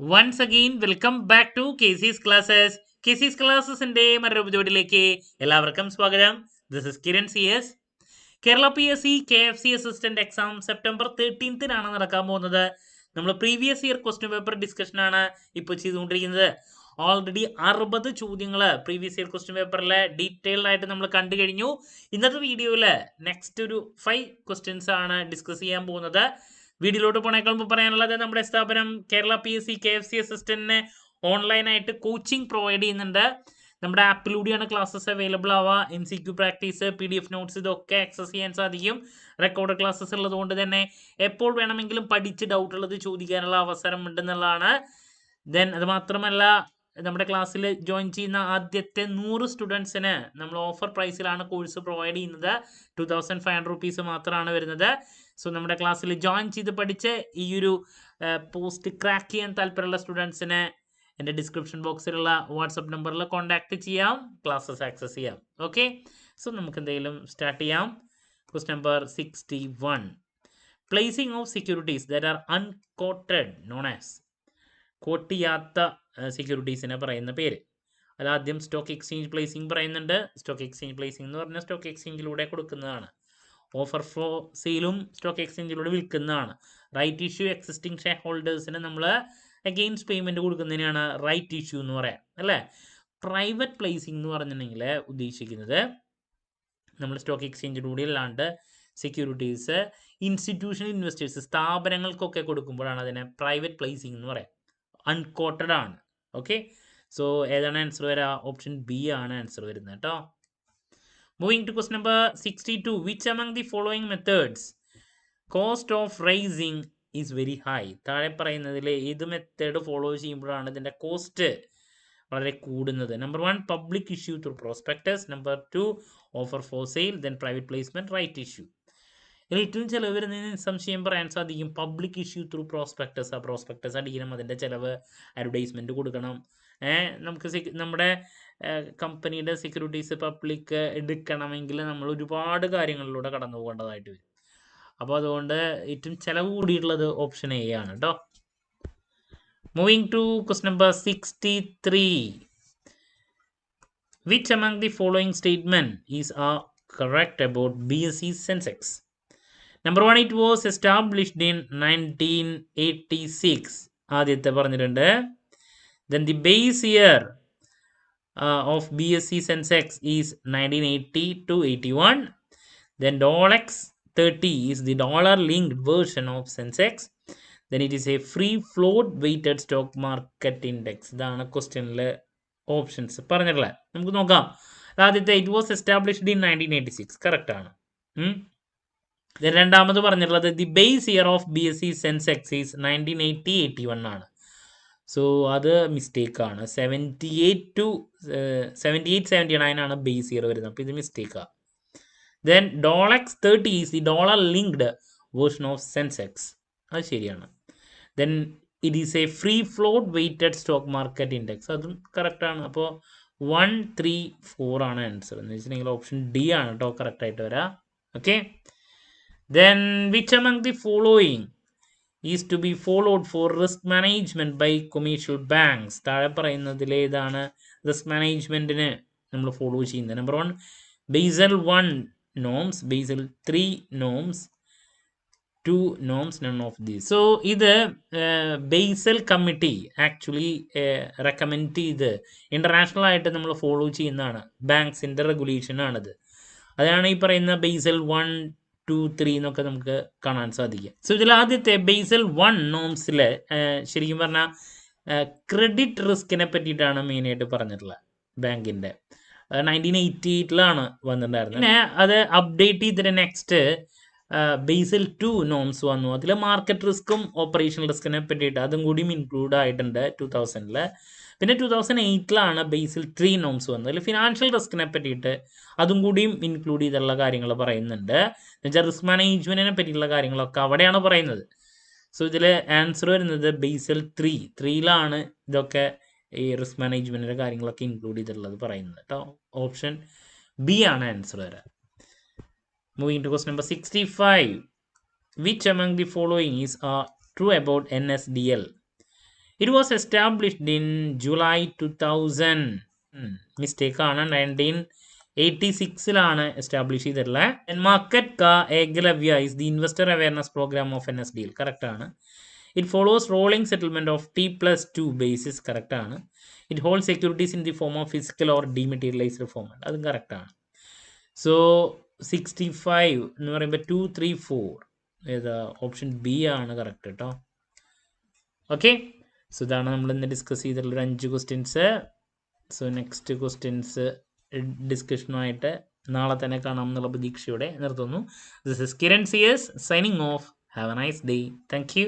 Once again, welcome back to KC's Classes. KC's Classesന്റെ മറ്റൊരു എപ്പിസോഡിലേക്ക് എല്ലാവർക്കും സ്വാഗതം. This is Kiran C S. Kerala PSC KFC assistant exam September 13-നാണ് നടക്കാൻ പോകുന്നത്. നമ്മൾ previous year question paper discussion ആണ് ഇപ്പോൾ ചെയ്തുകൊണ്ടിരിക്കുന്നത്. ഓൾറെഡി 60 ചോദ്യങ്ങൾ പ്രീവിയസ് ഇയർ ക്വസ്റ്റ്യൻ പേപ്പറിലെ ഡീറ്റെയിൽഡ് ആയിട്ട് നമ്മൾ കണ്ടു കഴിഞ്ഞു. ഇന്നത്തെ വീഡിയോയിൽ നെക്സ്റ്റ് ഒരു 5 ക്വസ്റ്റ്യൻസ് ആണ് ഡിസ്കസ് ചെയ്യാൻ പോകുന്നത്. വീഡിയോയിലോട്ട് പോണേക്കാൾ മുമ്പ് പറയാനുള്ളത് നമ്മുടെ സ്ഥാപനം കേരള PSC KFC അസിസ്റ്റന്റിന് ഓൺലൈനായിട്ട് കോച്ചിങ് പ്രൊവൈഡ് ചെയ്യുന്നുണ്ട്. നമ്മുടെ ആപ്പിലൂടെയാണ് ക്ലാസ്സസ് അവൈലബിൾ ആവുക. MCQ പ്രാക്ടീസ്, PDF നോട്ട്സ് ഇതൊക്കെ ആക്സസ് ചെയ്യാൻ സാധിക്കും. റെക്കോർഡ് ക്ലാസ്സസ് ഉള്ളത് കൊണ്ട് തന്നെ എപ്പോൾ വേണമെങ്കിലും പഠിച്ച് ഡൗട്ട് ഉള്ളത് ചോദിക്കാനുള്ള അവസരം ഉണ്ടെന്നുള്ളതാണ്. ദെൻ അത് മാത്രമല്ല, നമ്മുടെ ക്ലാസ്സിൽ ജോയിൻ ചെയ്യുന്ന ആദ്യത്തെ 100 സ്റ്റുഡൻസിന് നമ്മൾ ഓഫർ പ്രൈസിലാണ് കോഴ്സ് പ്രൊവൈഡ് ചെയ്യുന്നത്. 2500 റുപ്പീസ് മാത്രമാണ് വരുന്നത്. സോ നമ്മുടെ ക്ലാസ്സിൽ ജോയിൻ ചെയ്ത് പഠിച്ച് ഈ ഒരു പോസ്റ്റ് ക്രാക്ക് ചെയ്യാൻ താല്പര്യമുള്ള സ്റ്റുഡൻസിന് എൻ്റെ ഡിസ്ക്രിപ്ഷൻ ബോക്സിലുള്ള വാട്സപ്പ് നമ്പറിൽ കോൺടാക്ട് ചെയ്യാം, ക്ലാസ്സസ് ആക്സസ് ചെയ്യാം. ഓക്കെ, സോ നമുക്ക് എന്തെങ്കിലും സ്റ്റാർട്ട് ചെയ്യാം. Question number 61. Placing of securities that are unquoted known as. Quote ചെയ്യാത്ത സെക്യൂരിറ്റീസിനെ പറയുന്ന പേര്. അതാദ്യം സ്റ്റോക്ക് എക്സ്ചേഞ്ച് പ്ലേസിംഗ് പറയുന്നുണ്ട്. സ്റ്റോക്ക് എക്സ്ചേഞ്ച് പ്ലേസിംഗ് എന്ന് പറഞ്ഞാൽ സ്റ്റോക്ക് എക്സ്ചേഞ്ചിലൂടെ കൊടുക്കുന്നതാണ്. ഓഫർ ഫ്ലോ സെയിലും സ്റ്റോക്ക് എക്സ്ചേഞ്ചിലൂടെ വിൽക്കുന്നതാണ്. റൈറ്റ് ഇഷ്യൂ എക്സിസ്റ്റിംഗ് ഷെയർ ഹോൾഡേഴ്സിന് നമ്മൾ അഗെയിൻസ്റ്റ് പേയ്മെൻറ്റ് കൊടുക്കുന്നതിനാണ് റൈറ്റ് ഇഷ്യൂ എന്ന് പറയാം, അല്ലേ? പ്രൈവറ്റ് പ്ലേസിംഗ് എന്ന് പറഞ്ഞിട്ടുണ്ടെങ്കിൽ ഉദ്ദേശിക്കുന്നത് നമ്മൾ സ്റ്റോക്ക് എക്സ്ചേഞ്ചിലൂടെ അല്ലാണ്ട് സെക്യൂരിറ്റീസ് ഇൻസ്റ്റിറ്റ്യൂഷണൽ ഇൻവെസ്റ്റേഴ്സ് സ്ഥാപനങ്ങൾക്കൊക്കെ കൊടുക്കുമ്പോഴാണ് അതിനെ പ്രൈവറ്റ് പ്ലേസിംഗ് എന്ന് പറയാം. അൺകോട്ടഡ് ആണ്. ഓക്കെ, സോ ഏതാണ് ആൻസർ വരിക? ഓപ്ഷൻ ബി ആണ് ആൻസർ വരുന്നത് കേട്ടോ. Moving to question number 62. Which among the following methods cost of raising is very high? താഴെ പറയുന്നതിൽ ഏത് മെത്തേഡ് ഫോളോ ചെയ്യുമ്പോഴാണ് ഇതിൻ്റെ കോസ്റ്റ് വളരെ കൂടുന്നത്? Number 1 public issue through prospectus, number 2 offer for sale, then private placement, right issue. ഇതിൽ ഏറ്റവും ചിലവ് വരുന്നതിന് സംശയം പറയാൻ സാധിക്കും പബ്ലിക് ഇഷ്യൂ ത്രൂ പ്രോസ്പെക്ടസ്. ആ പ്രോസ്പെക്ടസ് അടിക്കണം, അതിൻ്റെ ചിലവ്, അഡ്വർടൈസ്മെൻറ്റ് കൊടുക്കണം. നമുക്ക് നമ്മുടെ കമ്പനിയുടെ സെക്യൂരിറ്റീസ് പബ്ലിക് എടുക്കണമെങ്കിൽ നമ്മൾ ഒരുപാട് കാര്യങ്ങളിലൂടെ കടന്നു പോകേണ്ടതായിട്ട് വരും. അപ്പോൾ അതുകൊണ്ട് ഏറ്റവും ചിലവ് കൂടിയിട്ടുള്ളത് ഓപ്ഷൻ എ ആണ് കേട്ടോ. Moving to question number 63. Which among the following statement is correct about BSE Sensex? Number 1, it was established in 1986. ആദ്യത്തെ പറഞ്ഞിട്ടുണ്ട്. Then the base year of BSE Sensex is 1980 to 81. Then DOLX 30 is the dollar linked version of Sensex. Then it is a free float weighted stock market index. ഇതാണ് ക്വസ്റ്റ്യനിലെ options പറഞ്ഞിട്ടുള്ളത്. നമുക്ക് നോക്കാം. ആദ്യത്തെ it was established in 1986, correct ആണ്. രണ്ടാമത് പറഞ്ഞിട്ടുള്ളത് the base year of BSE Sensex is 1980-81 ആണ്. So അത് മിസ്റ്റേക്കാണ്. 78-79 ആണ് ബേസ് ഇയർ വരുന്നത്. അപ്പോൾ ഇത് മിസ്റ്റേക്കാണ്. Then DOLX 30 is the dollar linked version of Sensex. അത് ശരിയാണ്. Then it is a free float weighted stock market index. അതും കറക്റ്റാണ്. അപ്പോൾ 1, 3, 4 ആണ് ആൻസർ. എന്ന് വെച്ചിട്ടുണ്ടെങ്കിൽ ഓപ്ഷൻ ഡി ആണ് കേട്ടോ കറക്റ്റായിട്ട് വരാം. Okay, then which among the following is to be followed for risk management by commercial banks? താഴെ പറയുന്നതിൽ ഏതാണ് റിസ്ക് മാനേജ്മെന്റിന് നമ്മൾ ഫോളോ ചെയ്യുന്നത്? Number 1 Basel 1 norms, Basel 3 norms, 2 norms, none of these. So ഇത് ബേസൽ കമ്മിറ്റി ആക്ച്വലി റെക്കമെൻഡ് ചെയ്ത് international ആയിട്ട് നമ്മൾ ഫോളോ ചെയ്യുന്നതാണ്. ബാങ്ക്സിന്റെ റെഗുലേഷൻ ആണിത്. അതാണ് ഈ പറയുന്ന ബേസൽ 1, 2, 3 എന്നൊക്കെ നമുക്ക് കാണാൻ സാധിക്കും. സോ ഇതിൽ ആദ്യത്തെ ബേസൽ 1 നോംസിൽ ശരിക്കും പറഞ്ഞാൽ ക്രെഡിറ്റ് റിസ്കിനെ പറ്റിയിട്ടാണ് മെയിനായിട്ട് പറഞ്ഞിട്ടുള്ളത്. ബാങ്കിൻ്റെ 1988 വന്നിട്ടുണ്ടായിരുന്നത്. പിന്നെ അത് അപ്ഡേറ്റ് ചെയ്തിട്ട് നെക്സ്റ്റ് ബേസൽ 2 നോംസ് വന്നു. അതിൽ മാർക്കറ്റ് റിസ്ക്കും ഓപ്പറേഷണൽ റിസ്കിനെ പറ്റിയിട്ട് അതും കൂടിയും ഇൻക്ലൂഡ് ആയിട്ടുണ്ട് 2000. പിന്നെ 2008 ബേസൽ 3 നോംസ് വന്നത്. അതിൽ ഫിനാൻഷ്യൽ റിസ്കിനെ പറ്റിയിട്ട് അതും കൂടിയും ഇൻക്ലൂഡ് ചെയ്തിട്ടുള്ള കാര്യങ്ങൾ പറയുന്നുണ്ട്. എന്നുവെച്ചാൽ റിസ്ക് മാനേജ്മെന്റിനെ പറ്റിയിട്ടുള്ള കാര്യങ്ങളൊക്കെ അവിടെയാണ് പറയുന്നത്. സോ ഇതിൽ ആൻസർ വരുന്നത് ബേസൽ 3 ഇതൊക്കെ ഈ റിസ്ക് മാനേജ്മെന്റിന്റെ കാര്യങ്ങളൊക്കെ ഇൻക്ലൂഡ് ചെയ്തിട്ടുള്ളത് പറയുന്നത് കേട്ടോ. ഓപ്ഷൻ ബി ആണ് ആൻസർ വരാൻ. Moving to question number 65. Which among the following is true about NSDL? It was established in July 2000. Mistake ആണ്. 1986 എസ്റ്റാബ്ലിഷ് ചെയ്തിട്ടുള്ളത്. Market ka Eklavya is the investor awareness programme of NSDL. Correct ആണ്. It follows rolling settlement of T+2 basis. Correct ആണ്. It hold securities in the form of physical or dematerialised format. അതും correct ആണ്. So 65 എന്ന് പറയുമ്പോൾ 2, 3, 4 ഏതാ? Option B ആണ് correct കേട്ടോ. Okay, so ഇതാണ് നമ്മൾ ഇന്ന് ഡിസ്കസ് ചെയ്തിട്ടുള്ളൊരു 5 ക്വസ്റ്റ്യൻസ്. സോ നെക്സ്റ്റ് ക്വസ്റ്റ്യൻസ് ഡിസ്കഷനുമായിട്ട് നാളെ തന്നെ കാണാം എന്നുള്ള പ്രതീക്ഷയോടെ നിർത്തുന്നു. This is Kiran CS signing off. Have a nice day. Thank U.